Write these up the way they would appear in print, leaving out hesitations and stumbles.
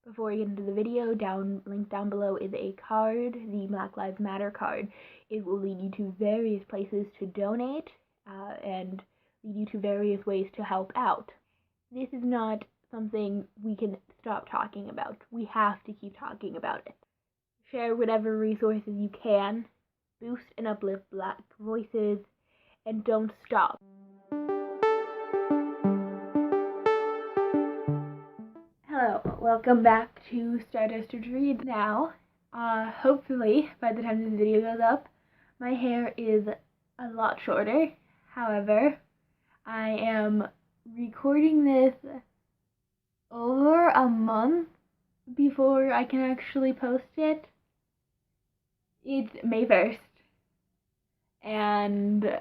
Before we get into the video, link down below is a card, the Black Lives Matter card. It will lead you to various places to donate and lead you to various ways to help out. This is not something we can stop talking about. We have to keep talking about it. Share whatever resources you can, boost and uplift Black voices, and don't stop. Hello, welcome back to Stardust Reads. Now, hopefully, by the time this video goes up, my hair is a lot shorter. However, I am recording this over a month before I can actually post it. It's May 1st, and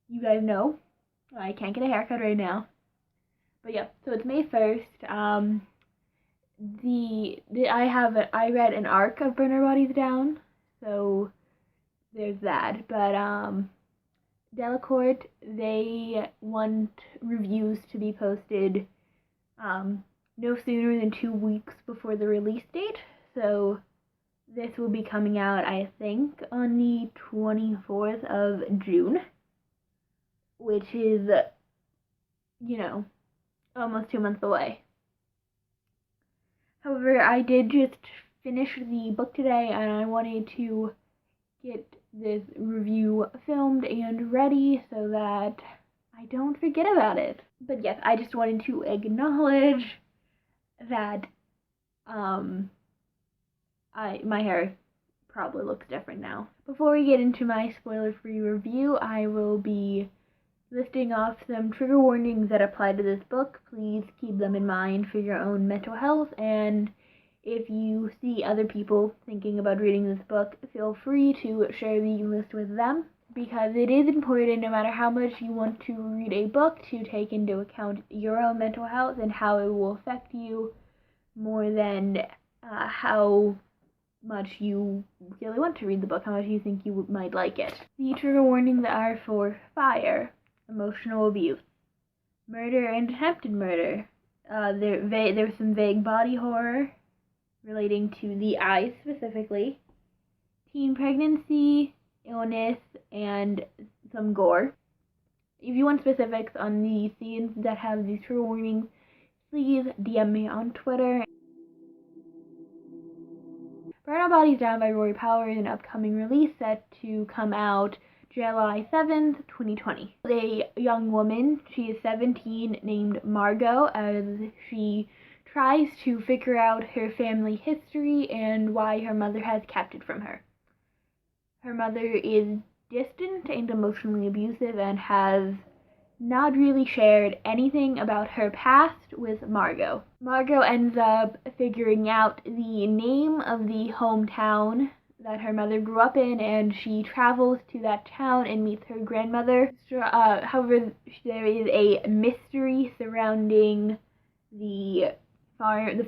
you guys know I can't get a haircut right now. But yeah, so it's May 1st. I read an arc of Burn Our Bodies Down, so there's that. But Delacorte, they want reviews to be posted no sooner than 2 weeks before the release date. So this will be coming out, I think, on the 24th of June, which is, almost 2 months away. However, I did just finish the book today, and I wanted to get this review filmed and ready so that I don't forget about it. But yes, I just wanted to acknowledge that my hair probably looks different now. Before we get into my spoiler-free review, I will be listing off some trigger warnings that apply to this book. Please keep them in mind for your own mental health, and if you see other people thinking about reading this book, feel free to share the list with them, because it is important, no matter how much you want to read a book, to take into account your own mental health and how it will affect you more than how much you really want to read the book, how much you think you might like it. The trigger warnings are for fire, emotional abuse, murder and attempted murder. There's some vague body horror relating to the eyes specifically, teen pregnancy, illness, and some gore. If you want specifics on the scenes that have these trigger warnings, please DM me on Twitter. Burn Our Bodies Down by Rory Power is an upcoming release set to come out July 7th, 2020. A young woman, she is 17, named Margot, as she tries to figure out her family history and why her mother has kept it from her. Her mother is distant and emotionally abusive and has not really shared anything about her past with Margot. Margot ends up figuring out the name of the hometown that her mother grew up in, and she travels to that town and meets her grandmother. However, there is a mystery surrounding the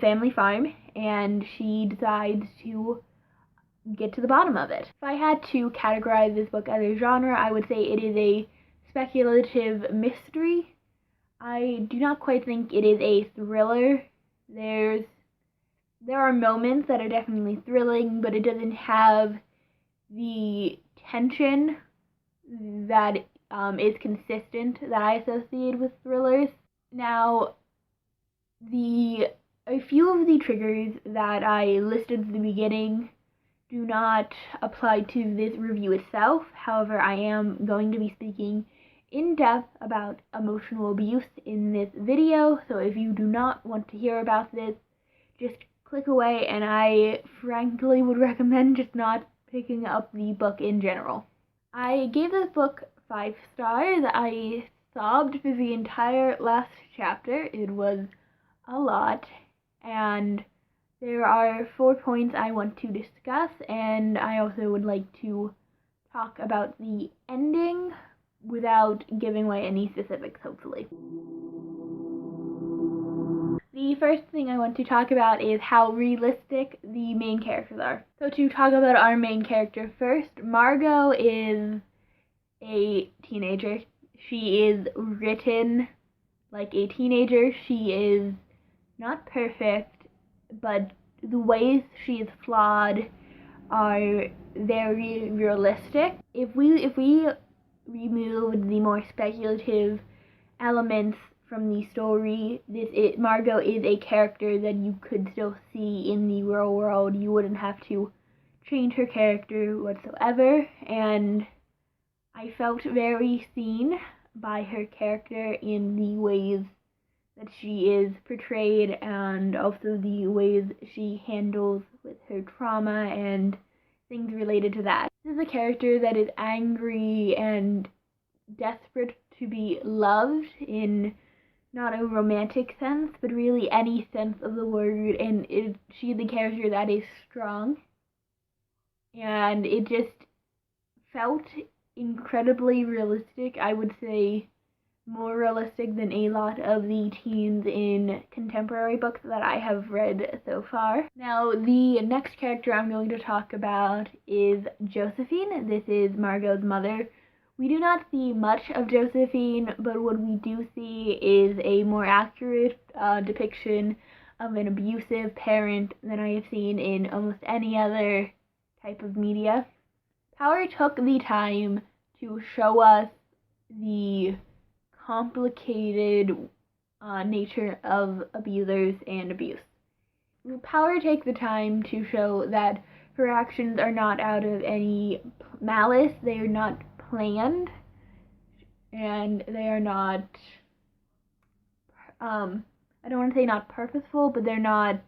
family farm, and she decides to get to the bottom of it. If I had to categorize this book as a genre, I would say it is a speculative mystery. I do not quite think it is a thriller. There are moments that are definitely thrilling, but it doesn't have the tension that is consistent that I associate with thrillers. Now, a few of the triggers that I listed at the beginning do not apply to this review itself. However, I am going to be speaking in depth about emotional abuse in this video, so if you do not want to hear about this, just click away, and I frankly would recommend just not picking up the book in general. I gave this book 5 stars. I sobbed for the entire last chapter. It was a lot, and there are 4 points I want to discuss, and I also would like to talk about the ending without giving away any specifics, hopefully. The first thing I want to talk about is how realistic the main characters are. So to talk about our main character first, Margot is a teenager. She is written like a teenager. She is not perfect, but the ways she is flawed are very realistic. If we removed the more speculative elements from the story, Margot is a character that you could still see in the real world. You wouldn't have to change her character whatsoever, and I felt very seen by her character in the ways that she is portrayed, and also the ways she handles with her trauma and things related to that. This is a character that is angry and desperate to be loved in not a romantic sense, but really any sense of the word, and she's the character that is strong, and it just felt incredibly realistic. I would say more realistic than a lot of the teens in contemporary books that I have read so far. Now, the next character I'm going to talk about is Josephine. This is Margot's mother. We do not see much of Josephine, but what we do see is a more accurate depiction of an abusive parent than I have seen in almost any other type of media. Power took the time to show us the complicated nature of abusers and abuse. Power takes the time to show that her actions are not out of any malice, they are not planned, and they are not, I don't want to say not purposeful, but they're not,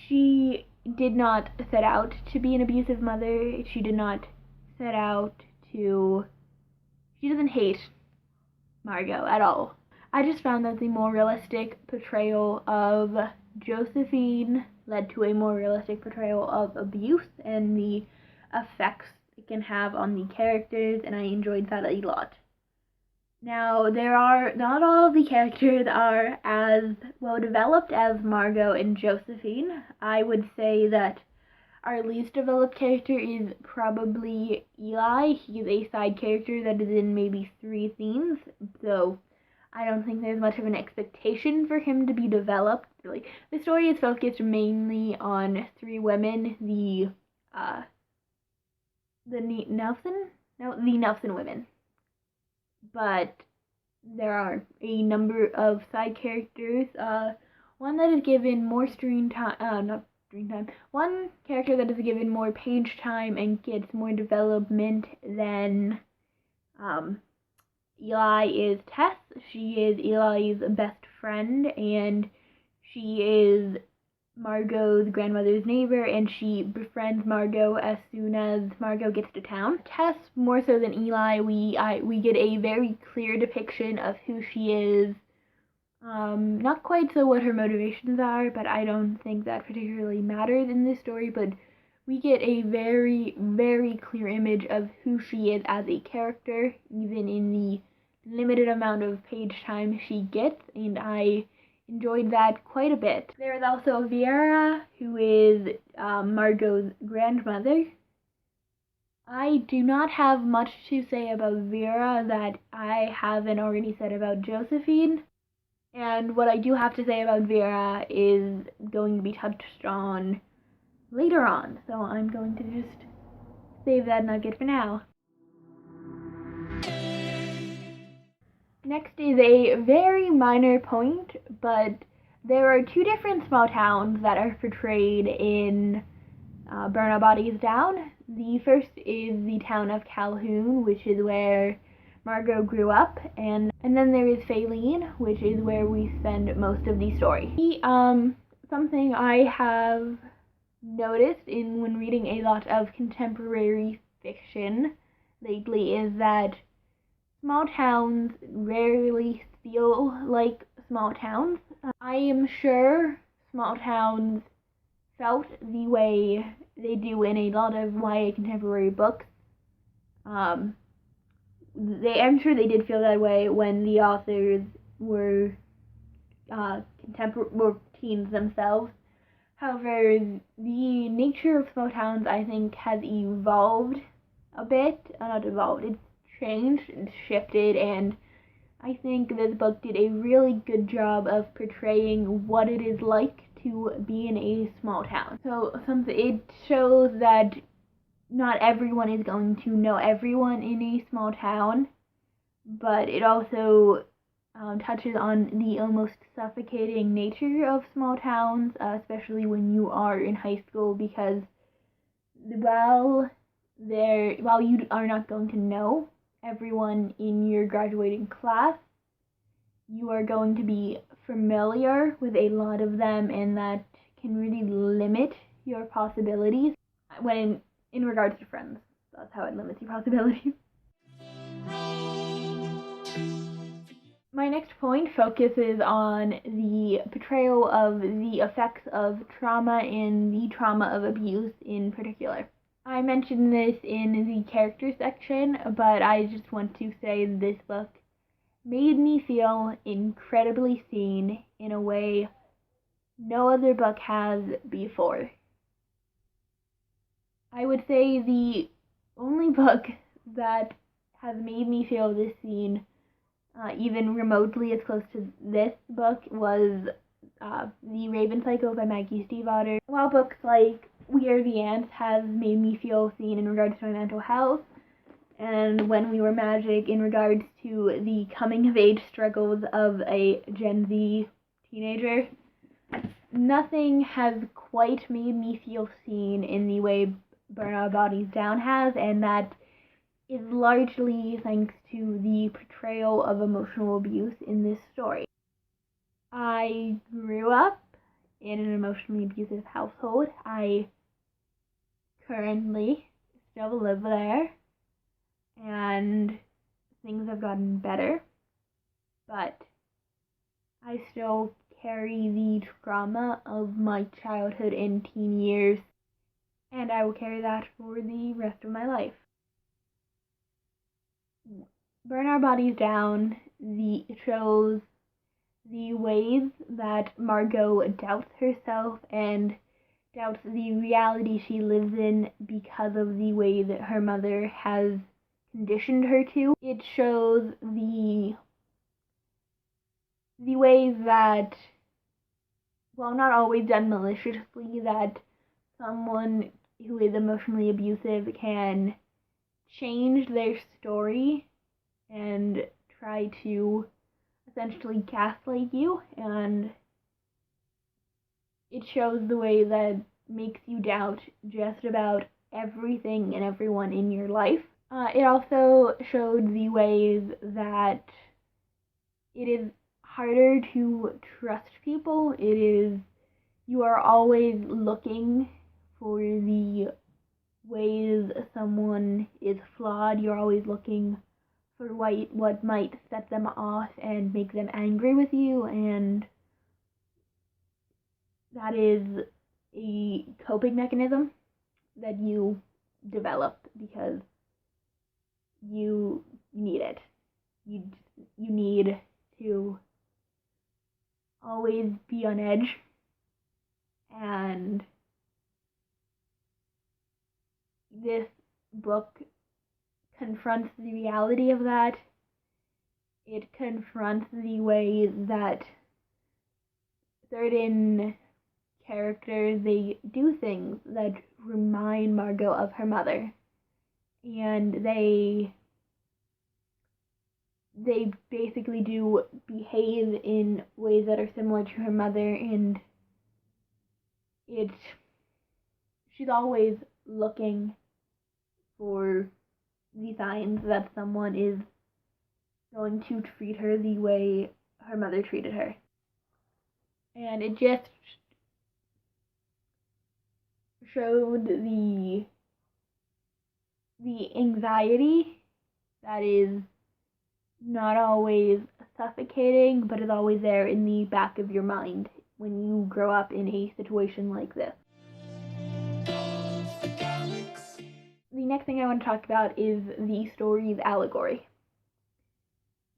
she did not set out to be an abusive mother, she did not set out to, she doesn't hate Margot at all. I just found that the more realistic portrayal of Josephine led to a more realistic portrayal of abuse and the effects it can have on the characters, and I enjoyed that a lot. Now, not all of the characters are as well developed as Margot and Josephine. I would say that our least developed character is probably Eli. He's a side character that is in maybe 3 scenes, so I don't think there's much of an expectation for him to be developed. Really, the story is focused mainly on 3 women, the Nelson women. But there are a number of side characters. One that is given more one character that is given more page time and gets more development than Eli is Tess. She is Eli's best friend, and she is Margot's grandmother's neighbor, and she befriends Margot as soon as Margot gets to town. Tess, more so than Eli, we get a very clear depiction of who she is. Not quite so what her motivations are, but I don't think that particularly matters in this story, but we get a very, very clear image of who she is as a character, even in the limited amount of page time she gets, and I enjoyed that quite a bit. There is also Vera, who is Margot's grandmother. I do not have much to say about Vera that I haven't already said about Josephine. And what I do have to say about Vera is going to be touched on later on, so I'm going to just save that nugget for now. Next is a very minor point, but there are 2 different small towns that are portrayed in Burn Our Bodies Down. The first is the town of Calhoun, which is where Margot grew up, and then there is Faline, which is where we spend most of the story. Something I have noticed when reading a lot of contemporary fiction lately is that small towns rarely feel like small towns. I am sure small towns felt the way they do in a lot of YA contemporary books. I'm sure they did feel that way when the authors were teens themselves. However, the nature of small towns, I think, has evolved a bit. Not evolved, it's changed and shifted, and I think this book did a really good job of portraying what it is like to be in a small town. So it shows that not everyone is going to know everyone in a small town, but it also touches on the almost suffocating nature of small towns, especially when you are in high school, because while you are not going to know everyone in your graduating class, you are going to be familiar with a lot of them, and that can really limit your possibilities when in regards to friends. That's how it limits your possibilities. My next point focuses on the portrayal of the effects of trauma and the trauma of abuse in particular. I mentioned this in the character section, but I just want to say this book made me feel incredibly seen in a way no other book has before. I would say the only book that has made me feel this seen even remotely as close to this book was The Raven Cycle by Maggie Stiefvater. While books like We Are the Ants have made me feel seen in regards to my mental health, and When We Were Magic in regards to the coming of age struggles of a Gen Z teenager, nothing has quite made me feel seen in the way Burn Our Bodies Down has, and that is largely thanks to the portrayal of emotional abuse in this story. I grew up in an emotionally abusive household. I currently still live there, and things have gotten better, but I still carry the trauma of my childhood and teen years, and I will carry that for the rest of my life. Burn Our Bodies Down shows the ways that Margot doubts herself and doubts the reality she lives in because of the way that her mother has conditioned her to. It shows the ways that, while not always done maliciously, that someone who is emotionally abusive can change their story and try to essentially gaslight you, and it shows the way that makes you doubt just about everything and everyone in your life. It also showed the ways that it is harder to trust people. You are always looking for the ways someone is flawed. You're always looking for what might set them off and make them angry with you, and that is a coping mechanism that you develop because you need it. You need to always be on edge, and this book confronts the reality of that. It confronts the ways that certain characters, they do things that remind Margot of her mother, and they basically do behave in ways that are similar to her mother, and she's always looking for the signs that someone is going to treat her the way her mother treated her. And it just showed the anxiety that is not always suffocating, but is always there in the back of your mind when you grow up in a situation like this. The next thing I want to talk about is the story's allegory.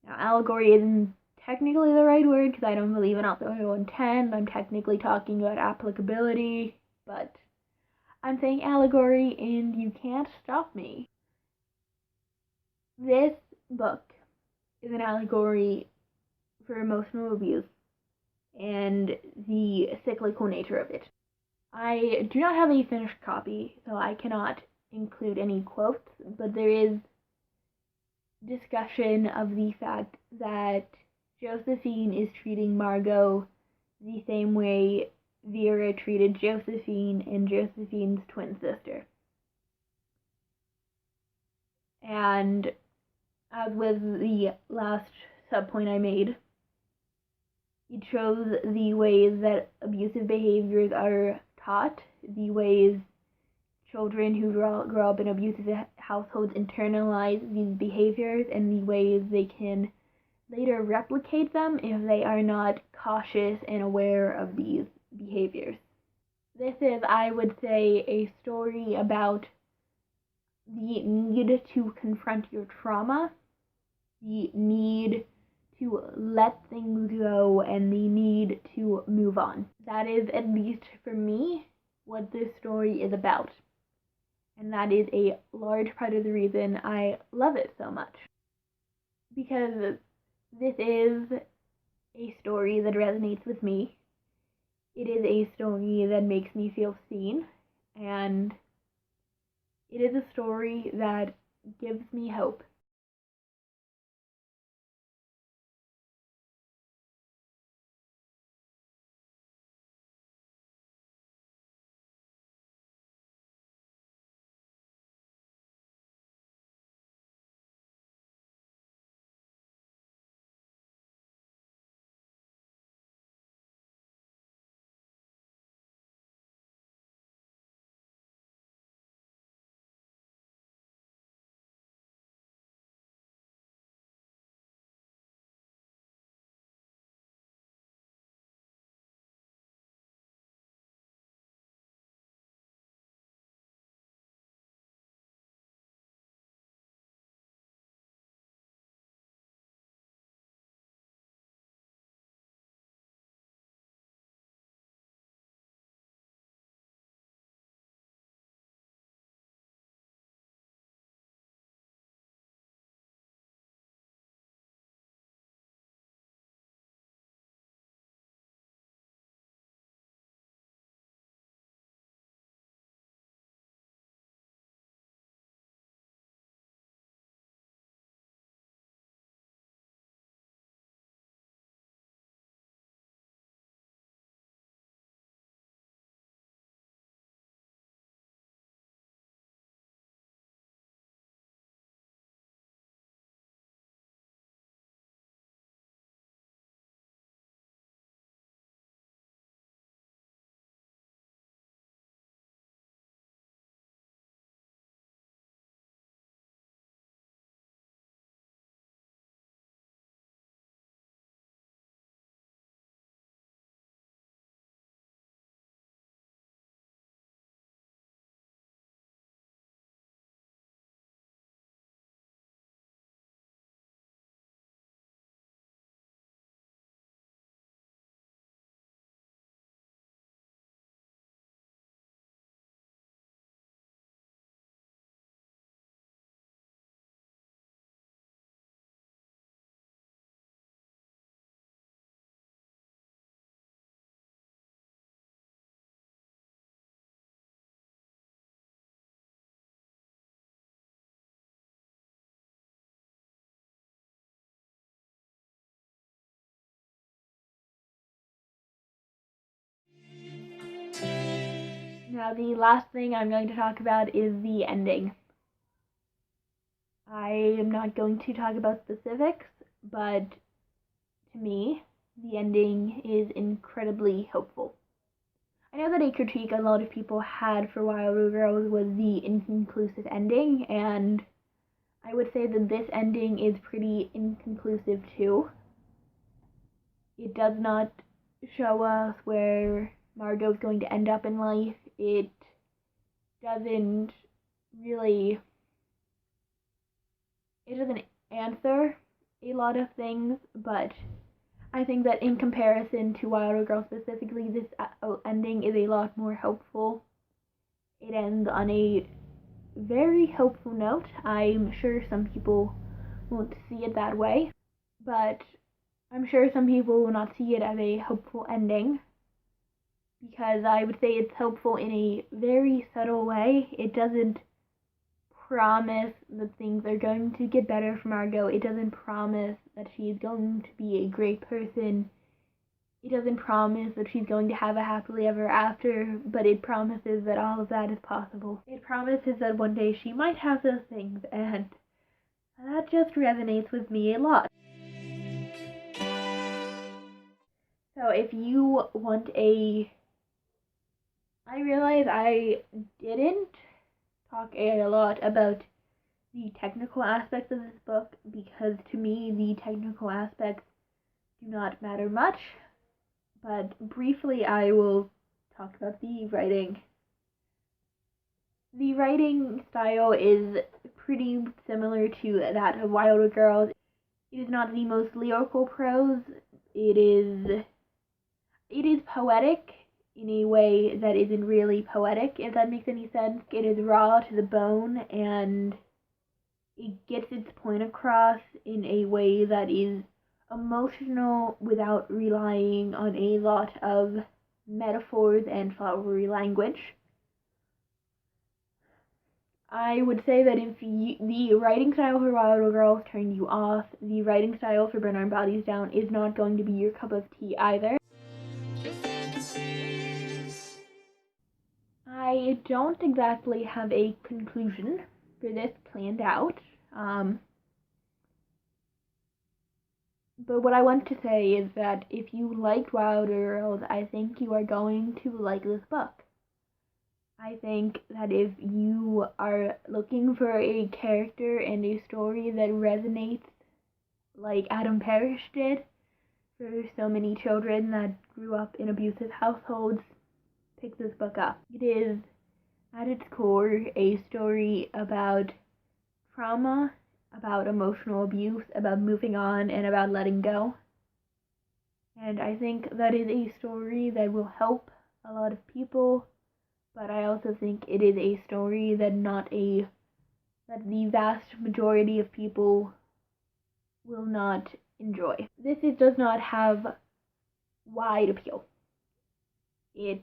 Now, allegory isn't technically the right word because I don't believe in authorial intent. I'm technically talking about applicability, but I'm saying allegory, and you can't stop me. This book is an allegory for emotional abuse and the cyclical nature of it. I do not have a finished copy, so I cannot include any quotes, but there is discussion of the fact that Josephine is treating Margot the same way Vera treated Josephine and Josephine's twin sister. And as with the last subpoint I made, it shows the ways that abusive behaviors are taught, the ways children who grow up in abusive households internalize these behaviors, and the ways they can later replicate them if they are not cautious and aware of these behaviors. This is, I would say, a story about the need to confront your trauma, the need to let things go, and the need to move on. That is, at least for me, what this story is about. And that is a large part of the reason I love it so much. Because this is a story that resonates with me. It is a story that makes me feel seen, and it is a story that gives me hope. Now, the last thing I'm going to talk about is the ending. I am not going to talk about specifics, but to me, the ending is incredibly hopeful. I know that a critique a lot of people had for Wild Girls was the inconclusive ending, and I would say that this ending is pretty inconclusive too. It does not show us where Margot's going to end up in life. It doesn't answer a lot of things, but I think that in comparison to Wild Girl specifically, this ending is a lot more hopeful. It ends on a very hopeful note. I'm sure some people won't see it that way, but I'm sure some people will not see it as a hopeful ending, because I would say it's hopeful in a very subtle way. It doesn't promise that things are going to get better for Margot. It doesn't promise that she is going to be a great person. It doesn't promise that she's going to have a happily ever after, but it promises that all of that is possible. It promises that one day she might have those things, and that just resonates with me a lot. So if you want I realize I didn't talk a lot about the technical aspects of this book, because to me the technical aspects do not matter much, but briefly I will talk about the writing. The writing style is pretty similar to that of Wilder Girls. It is not the most lyrical prose. It is poetic in a way that isn't really poetic, if that makes any sense. It is raw to the bone, and it gets its point across in a way that is emotional without relying on a lot of metaphors and flowery language. I would say that if the writing style for Wild Girls turned you off, the writing style for Burn Our Bodies Down is not going to be your cup of tea either. I don't exactly have a conclusion for this planned out, but what I want to say is that if you liked Wilder Girls, I think you are going to like this book. I think that if you are looking for a character and a story that resonates like Adam Parrish did for so many children that grew up in abusive households, pick this book up. It is, at its core, a story about trauma, about emotional abuse, about moving on, and about letting go. And I think that is a story that will help a lot of people, but I also think it is a story that the vast majority of people will not enjoy. This does not have wide appeal. It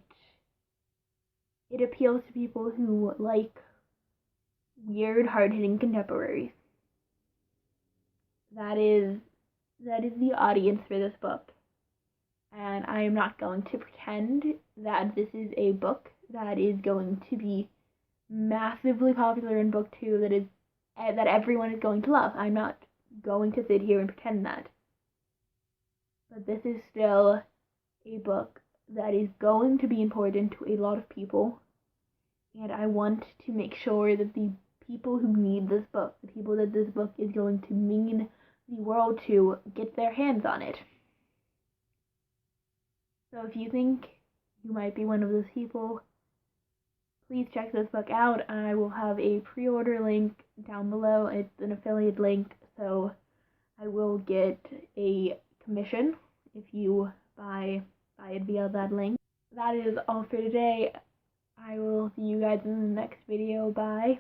appeals to people who like weird, hard-hitting contemporaries. That is the audience for this book. And I am not going to pretend that this is a book that is going to be massively popular in book 2, that everyone is going to love. I'm not going to sit here and pretend that. But this is still a book that is going to be important to a lot of people, and I want to make sure that the people who need this book, the people that this book is going to mean the world to, get their hands on it. So if you think you might be one of those people, please check this book out. I will have a pre-order link down below. It's an affiliate link, so I will get a commission if you buy it via that link. That is all for today. I will see you guys in the next video. Bye.